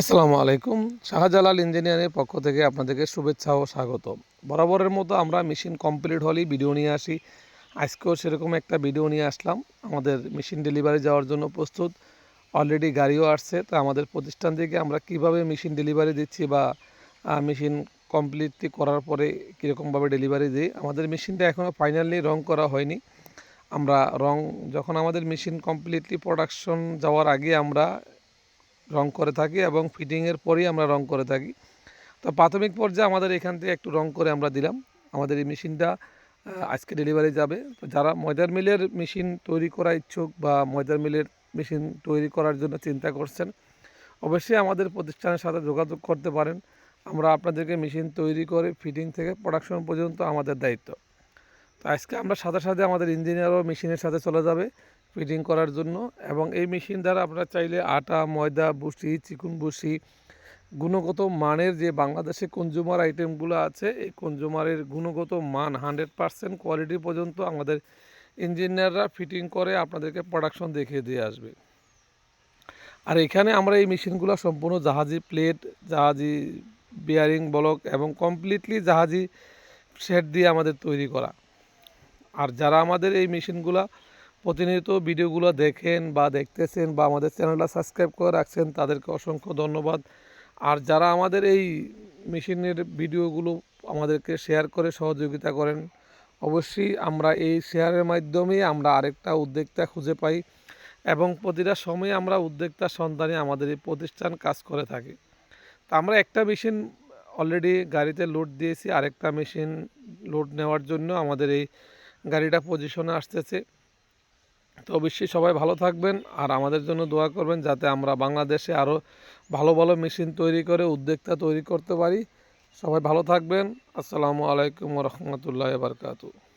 আসসালামু আলাইকুম। শাহজালাল ইঞ্জিনিয়ারের পক্ষ থেকে আপনাদেরকে শুভেচ্ছা ও স্বাগত। বরাবরের মতো আমরা মেশিন কমপ্লিট হলেই ভিডিও নিয়ে আসি। আজকেও সেরকম একটা ভিডিও নিয়ে আসলাম। আমাদের মেশিন ডেলিভারি যাওয়ার জন্য প্রস্তুত, অলরেডি গাড়িও আসছে। তো আমাদের প্রতিষ্ঠান থেকে আমরা কিভাবে মেশিন ডেলিভারি দিচ্ছি বা মেশিন কমপ্লিটলি করার পরে কীরকমভাবে ডেলিভারি দিই। আমাদের মেশিনটা এখনও ফাইনালি রং করা হয়নি। আমরা যখন আমাদের মেশিন কমপ্লিটলি প্রোডাকশন যাওয়ার আগে আমরা রং করে থাকি এবং ফিটিংয়ের পরেই আমরা রং করে থাকি। তো প্রাথমিক পর্যায়ে আমাদের এখান থেকে একটু রং করে আমরা দিলাম। আমাদের এই মেশিনটা আজকে ডেলিভারি যাবে। তো যারা ময়দার মিলের মেশিন তৈরি করা ইচ্ছুক বা ময়দার মিলের মেশিন তৈরি করার জন্য চিন্তা করছেন, অবশ্যই আমাদের প্রতিষ্ঠানের সাথে যোগাযোগ করতে পারেন। আমরা আপনাদেরকে মেশিন তৈরি করে ফিটিং থেকে প্রোডাকশন পর্যন্ত আমাদের দায়িত্ব। তো আজকে আমরা সাথে সাথে আমাদের ইঞ্জিনিয়ারও মেশিনের সাথে চলে যাবে ফিটিং করার জন্য। এবং এই মেশিন দ্বারা আপনারা চাইলে আটা, ময়দা, ভুসি, চিকন ভুসি, গুণগত মানের যে বাংলাদেশে কনজিউমার আইটেমগুলো আছে, এই কনজিউমারের গুণগত মান 100% কোয়ালিটি পর্যন্ত আমাদের ইঞ্জিনিয়াররা ফিটিং করে আপনাদেরকে প্রোডাকশন দেখিয়ে দিয়ে আসবে। আর এখানে আমরা এই মেশিনগুলো সম্পূর্ণ জাহাজি প্লেট, জাহাজি বিয়ারিং ব্লক এবং কমপ্লিটলি জাহাজি সেট দিয়ে আমাদের তৈরি করা। আর যারা আমাদের এই মেশিনগুলো প্রতিনিয়ত ভিডিওগুলো দেখেন বা দেখতেছেন বা আমাদের চ্যানেলটা সাবস্ক্রাইব করে রাখছেন, তাদেরকে অসংখ্য ধন্যবাদ। আর যারা আমাদের এই মেশিনের ভিডিওগুলো আমাদেরকে শেয়ার করে সহযোগিতা করেন, অবশ্যই আমরা এই শেয়ারের মাধ্যমেই আমরা আরেকটা উদ্যোক্তা খুঁজে পাই এবং প্রতিটা সময়ে আমরা উদ্যোক্তার সন্ধানে আমাদের এই প্রতিষ্ঠান কাজ করে থাকি। তা আমরা একটা মেশিন অলরেডি গাড়িতে লোড দিয়েছি, আরেকটা মেশিন লোড নেওয়ার জন্য আমাদের এই গাড়িটা পজিশনে আসতেছে। তো অবশ্যই সবাই ভালো থাকবেন আর আমাদের জন্য দোয়া করবেন, যাতে আমরা বাংলাদেশে আরও ভালো ভালো মেশিন তৈরি করে উদ্যোক্তা তৈরি করতে পারি। সবাই ভালো থাকবেন। আসসালামু আলাইকুম ওয়া রাহমাতুল্লাহি ওয়া বারাকাতুহু।